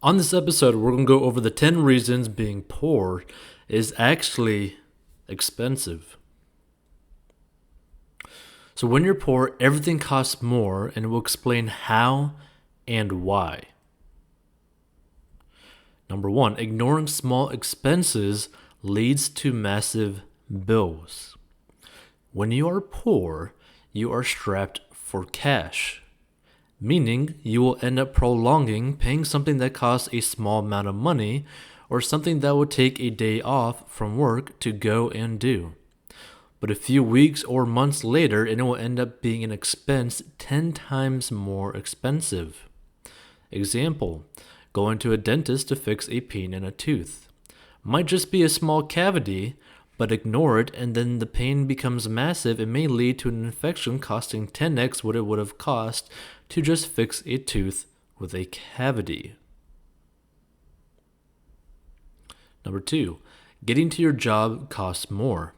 On this episode, we're going to go over the 10 reasons being poor is actually expensive. So when you're poor, everything costs more, and we'll explain how and why. Number 1, ignoring small expenses leads to massive bills. When you are poor, you are strapped for cash, meaning you will end up prolonging paying something that costs a small amount of money or something that will take a day off from work to go and do. But a few weeks or months later, it will end up being an expense 10 times more expensive. Example, going to a dentist to fix a pain in a tooth. Might just be a small cavity, but ignore it and then the pain becomes massive and may lead to an infection costing 10x what it would have cost to just fix a tooth with a cavity. Number 2, getting to your job costs more.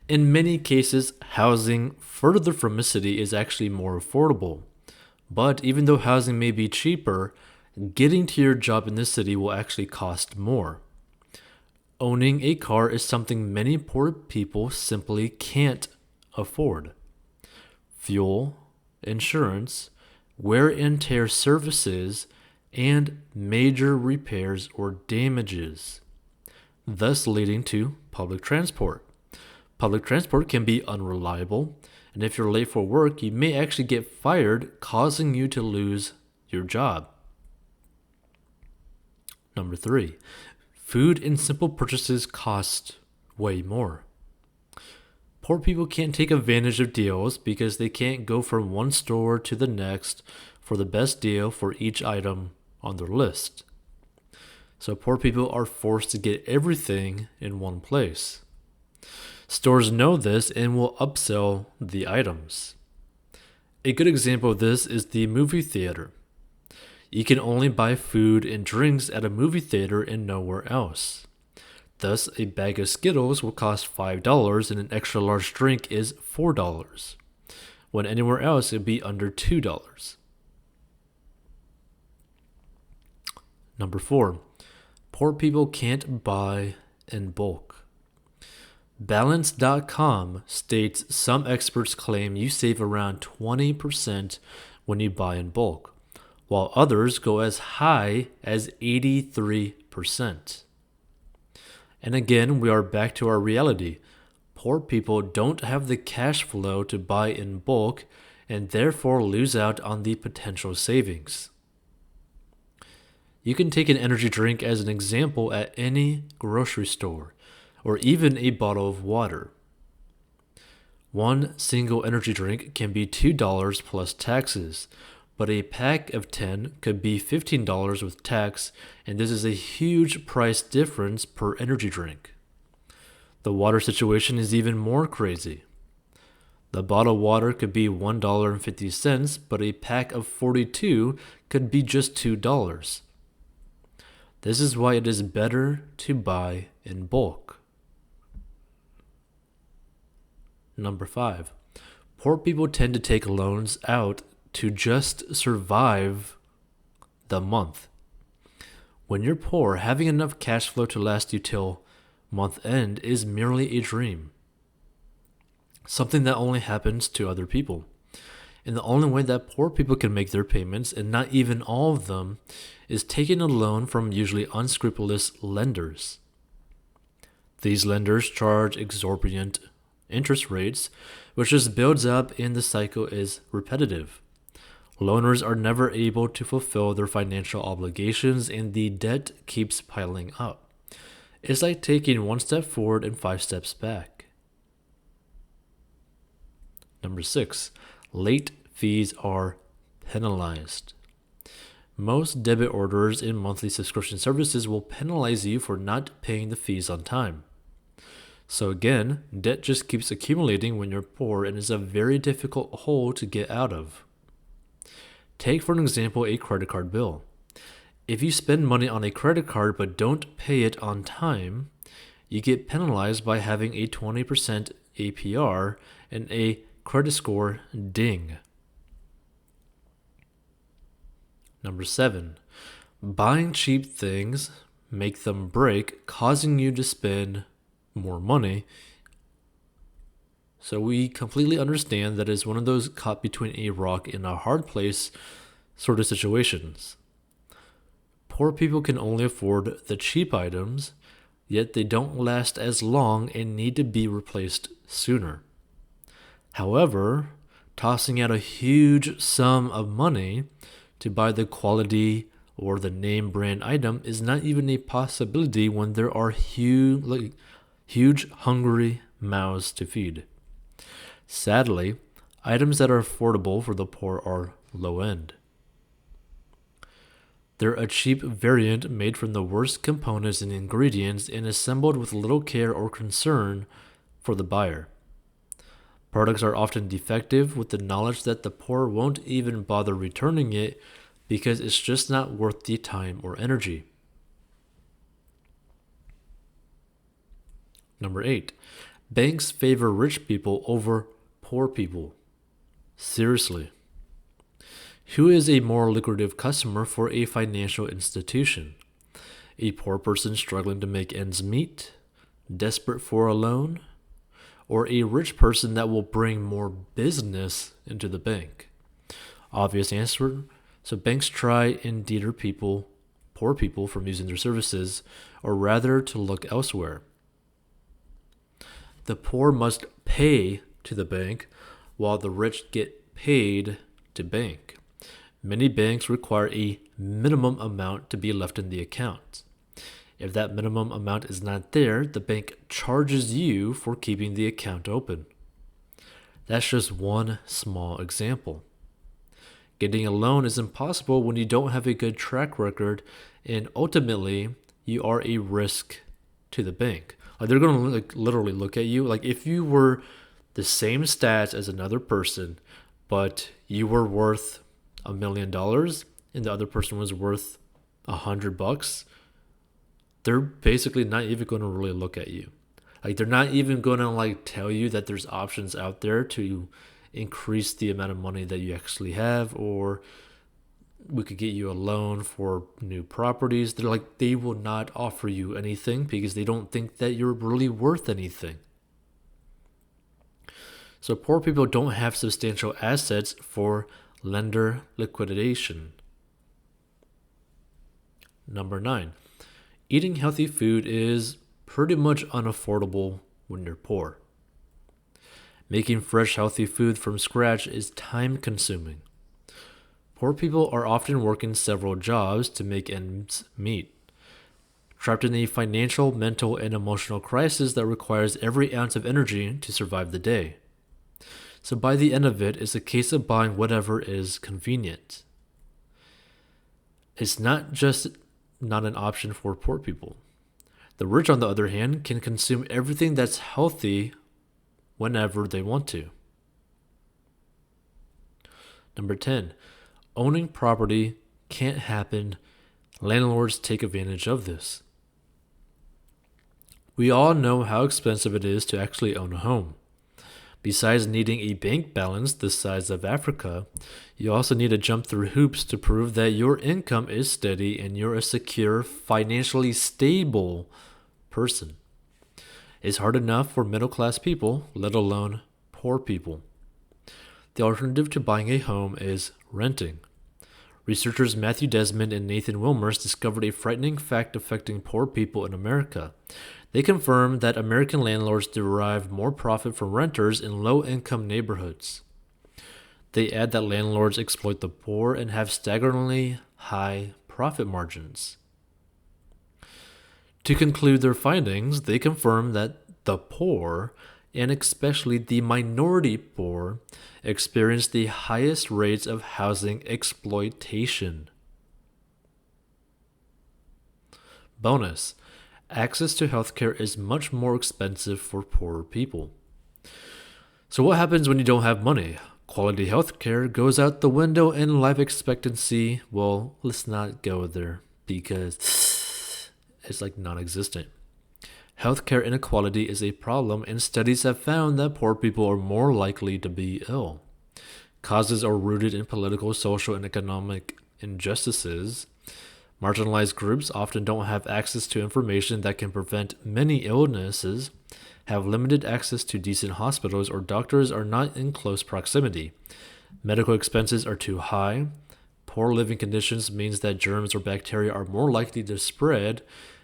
In many cases, housing further from a city is actually more affordable. But even though housing may be cheaper, getting to your job in this city will actually cost more. Owning a car is something many poor people simply can't afford. Fuel, insurance, wear and tear services, and major repairs or damages, thus leading to public transport. Public transport can be unreliable, and if you're late for work, you may actually get fired, causing you to lose your job. Number 3, food and simple purchases cost way more. Poor people can't take advantage of deals because they can't go from one store to the next for the best deal for each item on their list. So poor people are forced to get everything in one place. Stores know this and will upsell the items. A good example of this is the movie theater. You can only buy food and drinks at a movie theater and nowhere else. Thus, a bag of Skittles will cost $5 and an extra large drink is $4, when anywhere else it would be under $2. Number 4, poor people can't buy in bulk. Balance.com states some experts claim you save around 20% when you buy in bulk, while others go as high as 83%. And again, we are back to our reality. Poor people don't have the cash flow to buy in bulk and therefore lose out on the potential savings. You can take an energy drink as an example at any grocery store, or even a bottle of water. One single energy drink can be $2 plus taxes, but a pack of 10 could be $15 with tax, and this is a huge price difference per energy drink. The water situation is even more crazy. The bottled water could be $1.50, but a pack of 42 could be just $2. This is why it is better to buy in bulk. Number 5, poor people tend to take loans out to just survive the month. When you're poor, having enough cash flow to last you till month end is merely a dream, something that only happens to other people. And the only way that poor people can make their payments, and not even all of them, is taking a loan from usually unscrupulous lenders. These lenders charge exorbitant interest rates, which just builds up and the cycle is repetitive. Loaners are never able to fulfill their financial obligations and the debt keeps piling up. It's like taking one step forward and 5 steps back. Number 6, late fees are penalized. Most debit orders and monthly subscription services will penalize you for not paying the fees on time. So again, debt just keeps accumulating when you're poor and is a very difficult hole to get out of. Take for an example a credit card bill. If you spend money on a credit card but don't pay it on time, you get penalized by having a 20% APR and a credit score ding. Number 7, Buying cheap things make them break, causing you to spend more money. So we completely understand that it's one of those caught between a rock and a hard place sort of situations. Poor people can only afford the cheap items, yet they don't last as long and need to be replaced sooner. However, tossing out a huge sum of money to buy the quality or the name brand item is not even a possibility when there are huge hungry mouths to feed. Sadly, items that are affordable for the poor are low end. They're a cheap variant made from the worst components and ingredients and assembled with little care or concern for the buyer. Products are often defective with the knowledge that the poor won't even bother returning it because it's just not worth the time or energy. Number 8. Banks favor rich people over poor people. Seriously. Who is a more lucrative customer for a financial institution? A poor person struggling to make ends meet, desperate for a loan, or a rich person that will bring more business into the bank? Obvious answer. So banks try and deter poor people from using their services, or rather to look elsewhere. The poor must pay to the bank, while the rich get paid to bank. Many banks require a minimum amount to be left in the account. If that minimum amount is not there, the bank charges you for keeping the account open. That's just one small example. Getting a loan is impossible when you don't have a good track record, and ultimately, you are a risk to the bank. Like they're going to literally look at you. Like if you were the same stats as another person, but you were worth $1 million and the other person was worth $100, they're basically not even going to really look at you. Like they're not even going to tell you that there's options out there to increase the amount of money that you actually have, or we could get you a loan for new properties. They will not offer you anything because they don't think that you're really worth anything. So poor people don't have substantial assets for lender liquidation. Number 9, eating healthy food is pretty much unaffordable when you're poor. Making fresh, healthy food from scratch is time consuming. Poor people are often working several jobs to make ends meet, trapped in a financial, mental, and emotional crisis that requires every ounce of energy to survive the day. So by the end of it, it's a case of buying whatever is convenient. It's not just not an option for poor people. The rich, on the other hand, can consume everything that's healthy whenever they want to. Number 10, owning property can't happen. Landlords take advantage of this. We all know how expensive it is to actually own a home. Besides needing a bank balance the size of Africa, you also need to jump through hoops to prove that your income is steady and you're a secure, financially stable person. It's hard enough for middle-class people, let alone poor people. The alternative to buying a home is renting. Researchers Matthew Desmond and Nathan Wilmers discovered a frightening fact affecting poor people in America. They confirmed that American landlords derive more profit from renters in low-income neighborhoods. They add that landlords exploit the poor and have staggeringly high profit margins. To conclude their findings, they confirm that the poor, and especially the minority poor, experience the highest rates of housing exploitation. Bonus: access to healthcare is much more expensive for poorer people. So what happens when you don't have money? Quality healthcare goes out the window and life expectancy, well, let's not go there because it's non-existent. Healthcare inequality is a problem, and studies have found that poor people are more likely to be ill. Causes are rooted in political, social, and economic injustices. Marginalized groups often don't have access to information that can prevent many illnesses, have limited access to decent hospitals, or doctors are not in close proximity. Medical expenses are too high. Poor living conditions means that germs or bacteria are more likely to spread,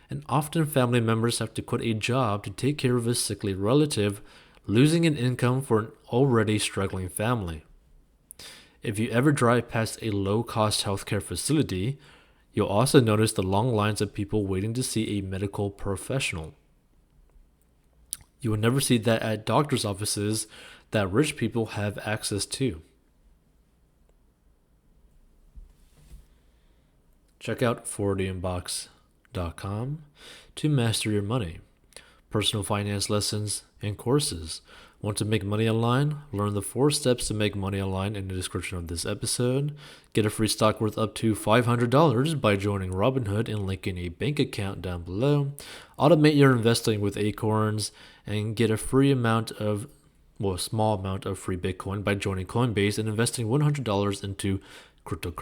and often family members have to quit a job to take care of a sickly relative, losing an income for an already struggling family. If you ever drive past a low-cost healthcare facility, you'll also notice the long lines of people waiting to see a medical professional. You will never see that at doctor's offices that rich people have access to. Check out 40inbox.com to master your money, personal finance lessons, and courses. Want to make money online? Learn the 4 steps to make money online in the description of this episode. Get a free stock worth up to $500 by joining Robinhood and linking a bank account down below. Automate your investing with Acorns and get a small amount of free Bitcoin by joining Coinbase and investing $100 into cryptocurrency.